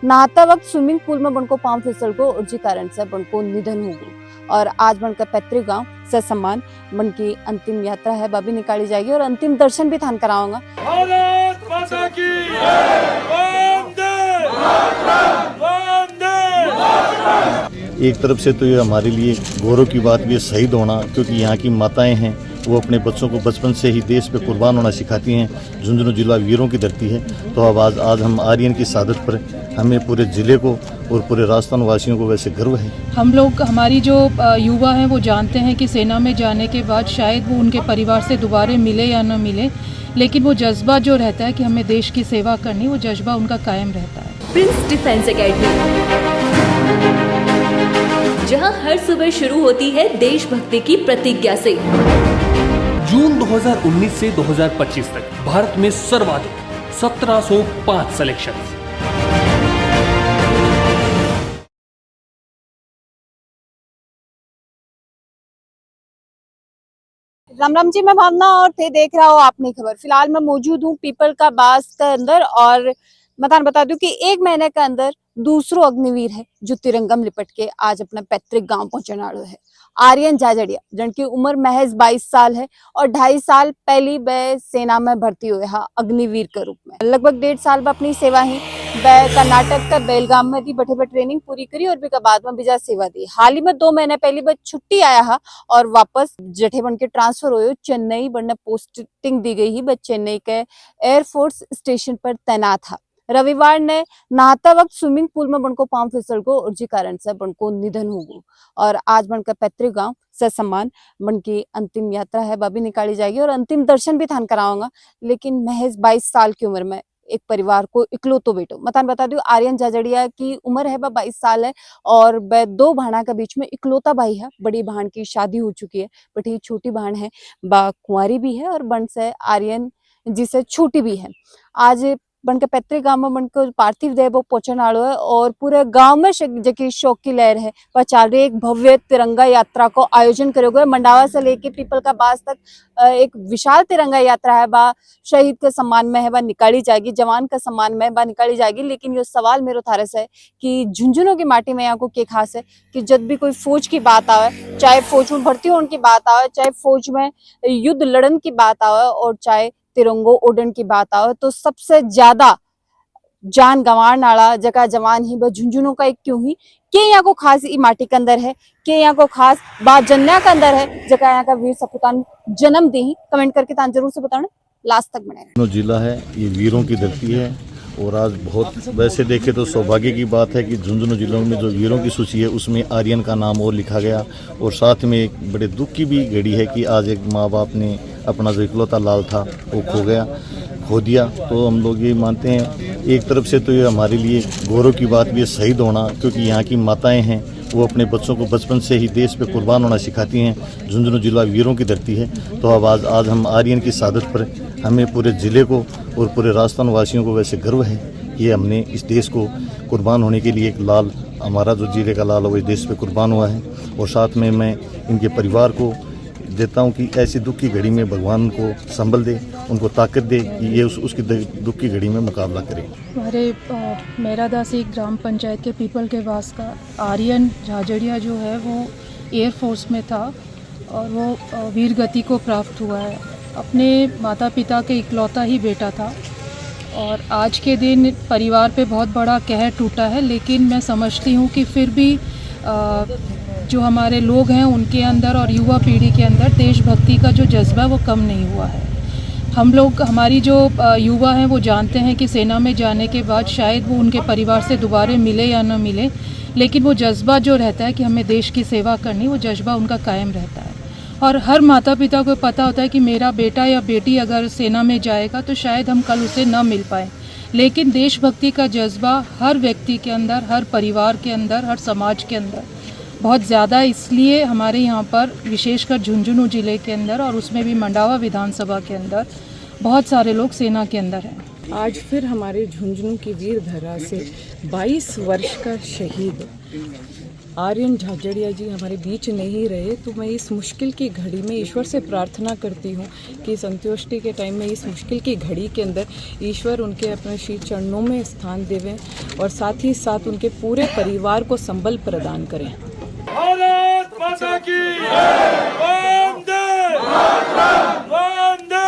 नहाता वक्त swimming pool में बनको पांव फिसल को और जी कारण से बनको निधन हो गयो। और आज बनका पैतृक गांव ससम्मान बन की अंतिम यात्रा है बाबी निकाली जाएगी और अंतिम दर्शन भी थान कराऊंगा। भारत माता की वंदे वंदे। एक तरफ से तो ये हमारे लिए गौरव की बात भी है शहीद होना, क्योंकि यहाँ की माताएं हैं वो अपने बच्चों को बचपन से ही देश पे कुर्बान होना सिखाती हैं। झुंझुनू जिला वीरों की धरती है। तो अब आज हम आर्यन की शहादत पर हमें पूरे ज़िले को और पूरे राजस्थान वासियों को वैसे गर्व है। हम लोग हमारी जो युवा हैं वो जानते हैं कि सेना में जाने के बाद शायद वो उनके परिवार से दोबारा मिले या न मिले, लेकिन वो जज्बा जो रहता है कि हमें देश की सेवा करनी, वो जज्बा उनका कायम रहता है। प्रिंस डिफेंस एकेडमी, जहां हर सुबह शुरू होती है देशभक्ति की प्रतिज्ञा से। जून 2019 से 2025 तक भारत में सर्वाधिक 1705 सिलेक्शन। राम राम जी, मैं भावना और थे देख रहा हो आपने खबर। फिलहाल मैं मौजूद हूँ पीपल का बास के अंदर और मैं बता दूं कि 1 महीने के अंदर दूसरो अग्निवीर है जो तिरंगम लिपट के आज अपना पैतृक गांव पहुंचने वालों है। आर्यन जाजड़िया, जिनकी उम्र महज 22 साल है और 2.5 साल पहली वे सेना में भर्ती हुए हैं अग्निवीर के रूप में। लगभग 1.5 साल में अपनी सेवा ही वे कर्नाटक का बेलगाम में दी बैठे ट्रेनिंग पूरी करी और भी बाद में बिजा सेवा दी। हाल ही में 2 महीने पहले वे छुट्टी आया है और वापस जठे बन के ट्रांसफर हुए चेन्नई बनने पोस्टिंग दी गई ही। वे चेन्नई के एयरफोर्स स्टेशन पर तैनात था। रविवार ने नहाता वक्त स्विमिंग पूल में बनको पांव फिसल को और जी कारण से बनको निधन हो गयो। और आज बनका पैतृक गांव ससम्मान बन की अंतिम यात्रा है बाबी निकाली जाएगी और अंतिम दर्शन भी थान कराऊंगा। लेकिन महज 22 साल की उम्र में एक परिवार को इकलौतो बेटो मैं बता दूं, आर्यन जाजड़िया की उम्र है 22 साल है और वह 2 भाणा के बीच में इकलौता भाई है। बड़ी बहन की शादी हो चुकी है, बट ये छोटी बहन है बा कुंवारी भी है और बन से आर्यन जिसे छोटी भी है। आज बनके पैतृक गांव में बनकर पार्थिव देह वो पहुंचने वालों है और पूरे गांव में जबकि शोक की लहर है। वह चल रही एक भव्य तिरंगा यात्रा को आयोजन करे हुए मंडावा से लेके पीपल का बास तक एक विशाल तिरंगा यात्रा है बा शहीद के सम्मान में है बा निकाली जाएगी, जवान के सम्मान में बा निकाली जाएगी। लेकिन ये सवाल मेरे थारे से है कि झुंझुनू की माटी में यहाँ को क्या खास है कि जब भी कोई फौज की बात आवे, चाहे फौज में भर्ती होने की बात आवे, चाहे फौज में युद्ध लड़न की बात आवे और चाहे तिरंगो उड़न की बात आवे, तो सबसे ज्यादा जान गंवाण वाला जगह जवान ही झुंझुनू का एक क्यों ही के यहाँ को खास ई माटी के अंदर है, के यहाँ को खास बात जन्या के अंदर है जगह यहाँ का वीर सपूतान जन्म दे ही। कमेंट करके तान जरूर से बताना, लास्ट तक बने। जिला है ये वीरों की धरती है और आज बहुत वैसे देखे तो सौभाग्य की बात है कि झुंझुनू जिलों में जो वीरों की सूची है उसमें आर्यन का नाम और लिखा गया। और साथ में एक बड़े दुख की भी घड़ी है कि आज एक माँ बाप ने अपना जो इकलौता लाल था वो खो दिया। तो हम लोग ये मानते हैं एक तरफ से तो ये हमारे लिए गौरव की बात भी है शहीद होना, क्योंकि यहाँ की माताएं हैं वो अपने बच्चों को बचपन से ही देश पे कुर्बान होना सिखाती हैं। झुंझुनू जिला वीरों की धरती है। तो अब आज हम आर्यन की शहादत पर हमें पूरे ज़िले को और पूरे राजस्थान वासियों को वैसे गर्व है कि हमने इस देश को कुर्बान होने के लिए एक लाल, हमारा जो जिले का लाल है वो इस देश पे कुर्बान हुआ है। और साथ में मैं इनके परिवार को देता हूँ कि ऐसी दुख की घड़ी में भगवान को संभल दे, उनको ताकत दे कि ये उसकी दुख की घड़ी में मुकाबला करें। हमारे मेरादासी ग्राम पंचायत के पीपल के पास का आर्यन जाजड़िया जो है वो एयरफोर्स में था और वो वीर गति को प्राप्त हुआ है। अपने माता पिता के इकलौता ही बेटा था और आज के दिन परिवार पे बहुत बड़ा कहर टूटा है। लेकिन मैं समझती हूँ कि फिर भी जो हमारे लोग हैं उनके अंदर और युवा पीढ़ी के अंदर देशभक्ति का जो जज्बा वो कम नहीं हुआ है। हम लोग हमारी जो युवा हैं वो जानते हैं कि सेना में जाने के बाद शायद वो उनके परिवार से दोबारा मिले या न मिले, लेकिन वो जज्बा जो रहता है कि हमें देश की सेवा करनी, वो जज्बा उनका कायम रहता है। और हर माता पिता को पता होता है कि मेरा बेटा या बेटी अगर सेना में जाएगा तो शायद हम कल उसे न मिल पाए, लेकिन देशभक्ति का जज्बा हर व्यक्ति के अंदर, हर परिवार के अंदर, हर समाज के अंदर बहुत ज़्यादा। इसलिए हमारे यहाँ पर विशेषकर झुंझुनू जिले के अंदर और उसमें भी मंडावा विधानसभा के अंदर बहुत सारे लोग सेना के अंदर हैं। आज फिर हमारे झुंझुनू की वीर धरा से 22 वर्ष का शहीद आर्यन झाझड़िया जी हमारे बीच नहीं रहे, तो मैं इस मुश्किल की घड़ी में ईश्वर से प्रार्थना करती हूँ कि इस अंत्योष्टि के टाइम में, इस मुश्किल की घड़ी के अंदर ईश्वर उनके अपने श्री चरणों में स्थान देवें और साथ ही साथ उनके पूरे परिवार को संबल प्रदान करें। भारत माता की वंदे वंदे